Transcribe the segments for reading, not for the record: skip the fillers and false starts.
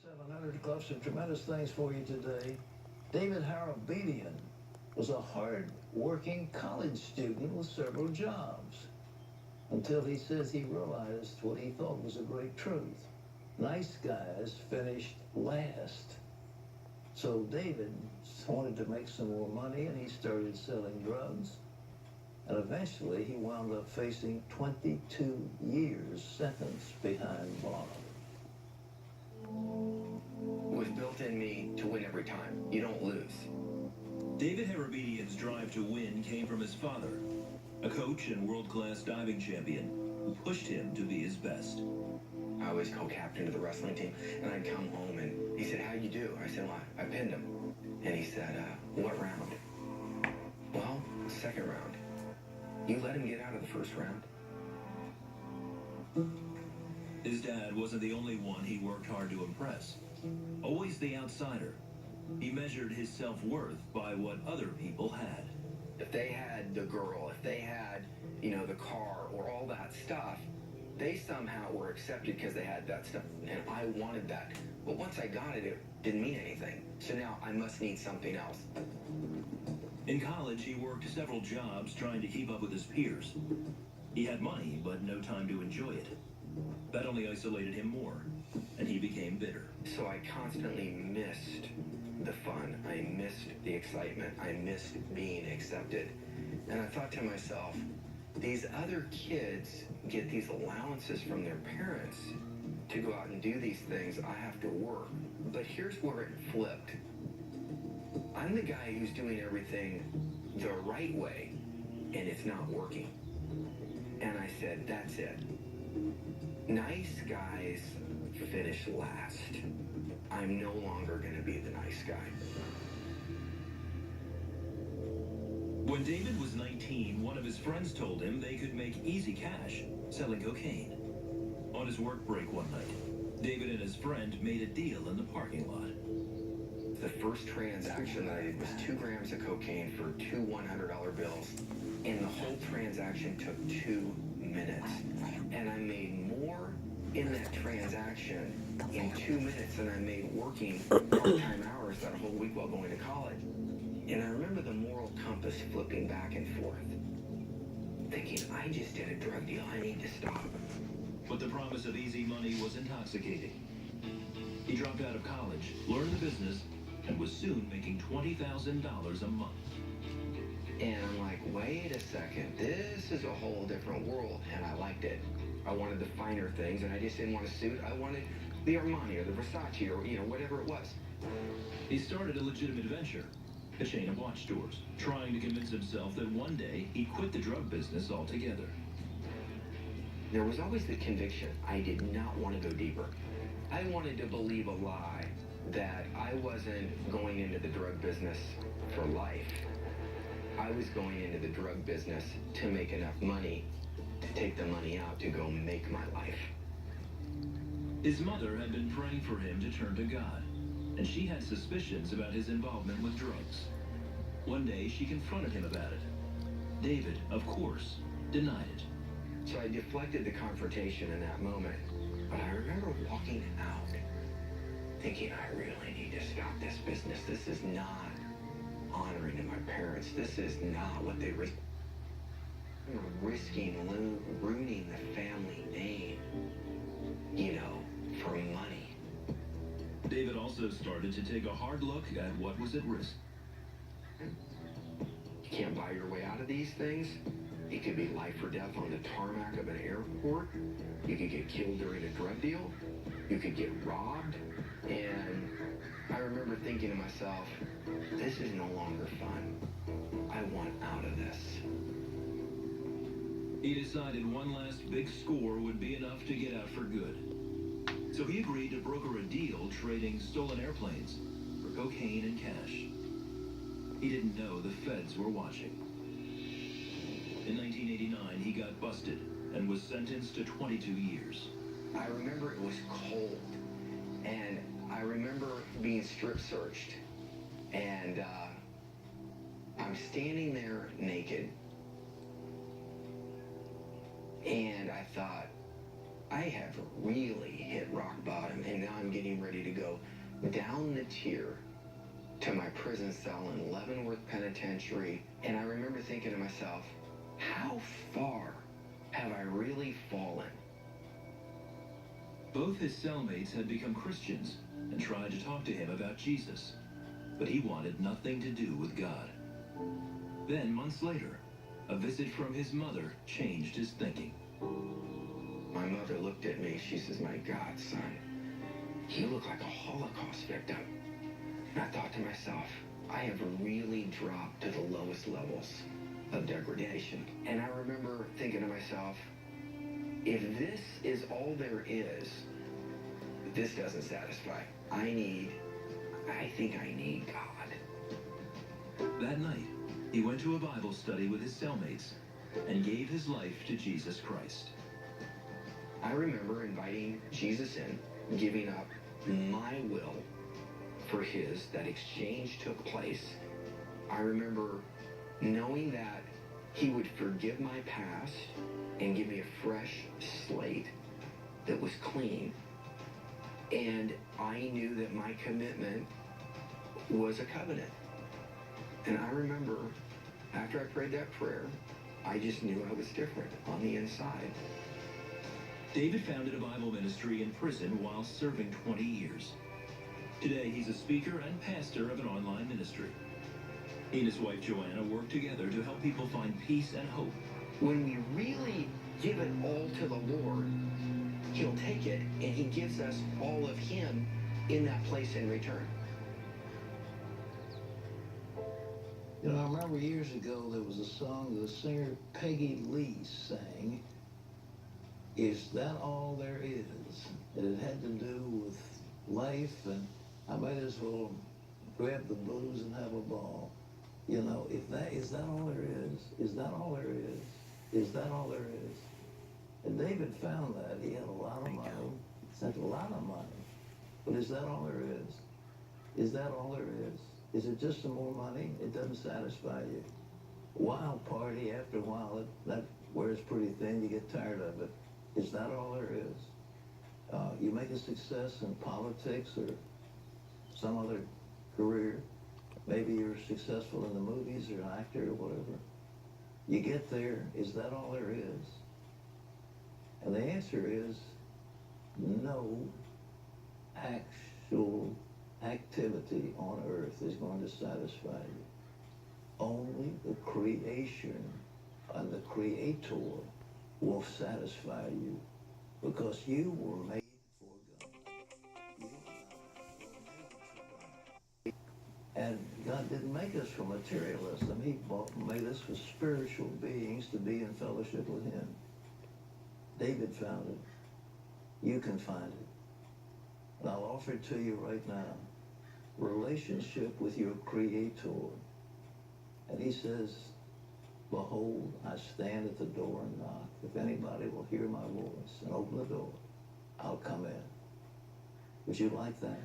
700 to club some tremendous things for you today. David Hairabedian was a hard-working college student with several jobs until he says he realized what he thought was a great truth. Nice guys finished last. So David wanted to make some more money, and he started selling drugs. And eventually, he wound up facing 22 years sentence behind bars. It was built in me to win every time. You don't lose. David Hairabedian's drive to win came from his father, a coach and world-class diving champion who pushed him to be his best. I was co-captain of the wrestling team, and I'd come home, and he said, "How'd you do?" I said, "Well, I pinned him." And he said, "What round?" "Well, second round." "You let him get out of the first round?" His dad wasn't the only one he worked hard to impress. Always the outsider, he measured his self-worth by what other people had. If they had the girl, if they had, the car or all that stuff, they somehow were accepted because they had that stuff. And I wanted that. But once I got it, it didn't mean anything. So now I must need something else. In college, he worked several jobs trying to keep up with his peers. He had money, but no time to enjoy it. That only isolated him more, and he became bitter. So I constantly missed the fun. I missed the excitement. I missed being accepted. And I thought to myself, these other kids get these allowances from their parents to go out and do these things. I have to work. But here's where it flipped. I'm the guy who's doing everything the right way, and it's not working. And I said, that's it. Nice guys finish last. I'm no longer going to be the nice guy. When David was 19, one of his friends told him they could make easy cash selling cocaine. On his work break one night, David and his friend made a deal in the parking lot. The first transaction that I did was 2 grams of cocaine for 2 $100 bills. And the whole transaction took 2 minutes. And I made more in that transaction in 2 minutes than I made working part-time hours that whole week while going to college. And I remember the moral compass flipping back and forth, thinking, I just did a drug deal, I need to stop. But the promise of easy money was intoxicating. He dropped out of college, learned the business, and was soon making $20,000 a month. And I'm like, wait a second, this is a whole different world, and I liked it. I wanted the finer things, and I just didn't want a suit. I wanted the Armani or the Versace or, whatever it was. He started a legitimate venture, a chain of watch stores, trying to convince himself that one day he'd quit the drug business altogether. There was always the conviction I did not want to go deeper. I wanted to believe a lie that I wasn't going into the drug business for life. I was going into the drug business to make enough money to take the money out to go make my life. His mother had been praying for him to turn to God, and she had suspicions about his involvement with drugs. One day, she confronted him about it. David, of course, denied it. So I deflected the confrontation in that moment, but I remember walking out thinking, I really need to stop this business. This is not honoring to my parents. This is not what they risk. Risking ruining the family name, for money. David also started to take a hard look at what was at risk. You can't buy your way out of these things. It could be life or death on the tarmac of an airport. You could get killed during a drug deal. You could get robbed. And I remember thinking to myself, this is no longer fun. I want out of this. He decided one last big score would be enough to get out for good. So he agreed to broker a deal trading stolen airplanes for cocaine and cash. He didn't know the feds were watching. In 1989, he got busted and was sentenced to 22 years. I remember it was cold, and I remember being strip searched, and I'm standing there naked, and I thought, I have really hit rock bottom, and now I'm getting ready to go down the tier to my prison cell in Leavenworth Penitentiary, and I remember thinking to myself, how far have I really fallen? Both his cellmates had become Christians and tried to talk to him about Jesus, but he wanted nothing to do with God. Then, months later, a visit from his mother changed his thinking. My mother looked at me. She says, my God, son, you look like a Holocaust victim. And I thought to myself, I have really dropped to the lowest levels of degradation. And I remember thinking to myself, if this is all there is, this doesn't satisfy. I think I need God. That night, he went to a Bible study with his cellmates and gave his life to Jesus Christ. I remember inviting Jesus in, giving up my will for his. That exchange took place. I remember knowing that he would forgive my past and give me a fresh slate that was clean. And I knew that my commitment was a covenant. And I remember after I prayed that prayer, I just knew I was different on the inside. David founded a Bible ministry in prison while serving 20 years. Today, he's a speaker and pastor of an online ministry. He and his wife, Joanna, work together to help people find peace and hope. When we really give it all to the Lord, he'll take it and he gives us all of him in that place in return. You know, I remember years ago there was a song the singer Peggy Lee sang, Is That All There Is? And it had to do with life, and I might as well grab the blues and have a ball. You know, is that all there is? Is that all there is? Is that all there is? And David found that. He had a lot of money, spent a lot of money. But is that all there is? Is that all there is? Is it just some more money? It doesn't satisfy you. Wild party, after a while, that wears pretty thin. You get tired of it. Is that all there is? You make a success in politics or some other career. Maybe you're successful in the movies or an actor or whatever. You get there, is that all there is? And the answer is no actual activity on earth is going to satisfy you. Only the creation and the Creator will satisfy you, because you were made for God. You and I were made for God. And God didn't make us for materialism. He made us for spiritual beings to be in fellowship with Him. David found it. You can find it. And I'll offer it to you right now. Relationship with your Creator. And He says, behold, I stand at the door and knock. If anybody will hear my voice and open the door, I'll come in. Would you like that?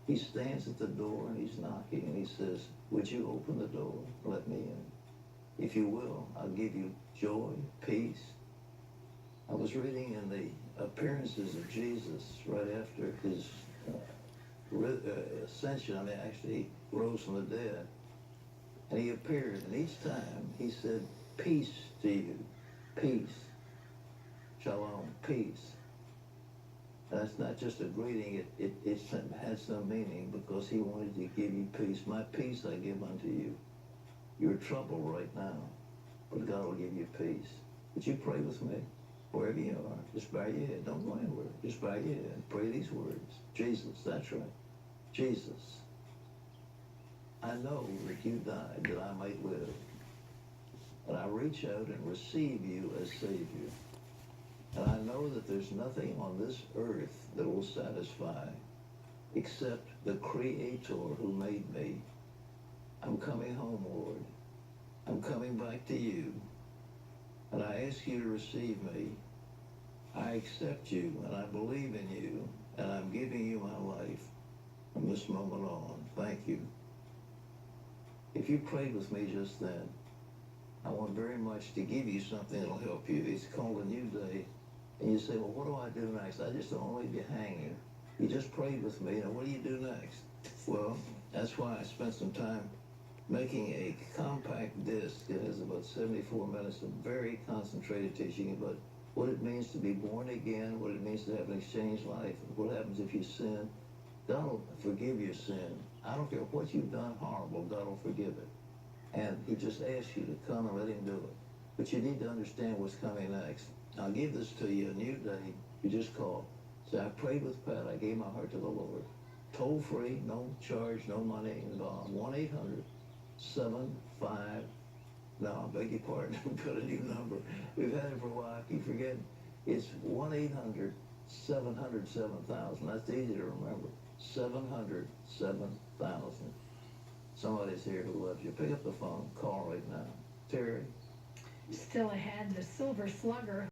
He stands at the door and He's knocking and He says, would you open the door and let me in? If you will, I'll give you joy, peace. I was reading in the appearances of Jesus right after His ascension. I mean, actually, He rose from the dead. And He appeared, and each time He said, peace to you, peace, shalom, peace. And that's not just a greeting, it has some meaning, because He wanted to give you peace. My peace I give unto you. You're in trouble right now, but God will give you peace. Would you pray with me? Wherever you are, just bow your head. Don't go anywhere. Just bow your head and pray these words. Jesus, that's right. Jesus, I know that you died that I might live. And I reach out and receive you as Savior. And I know that there's nothing on this earth that will satisfy except the Creator who made me. I'm coming home, Lord. I'm coming back to you. And I ask you to receive me. I accept you and I believe in you. And I'm giving you my life from this moment on. Thank you. If you prayed with me just then, I want very much to give you something that'll help you. It's called a new day. And you say, well, what do I do next? I just don't want to leave you hanging. You just prayed with me. Now, what do you do next? Well, that's why I spent some time making a compact disc. It has about 74 minutes of very concentrated teaching about what it means to be born again, what it means to have an exchange life, what happens if you sin. God will forgive your sin. I don't care what you've done horrible, God will forgive it. And He just asks you to come and let Him do it. But you need to understand what's coming next. I'll give this to you a new day. You just call. Say, I prayed with Pat. I gave my heart to the Lord. Toll free, no charge, no money involved. 1-800-75. No, I beg your pardon. We've got a new number. We've had it for a while. I keep forgetting. It's 1-800-700-7000. That's easy to remember. 700-7000. Somebody's here who loves you. Pick up the phone. Call right now. Terry. Still ahead, the Silver Slugger.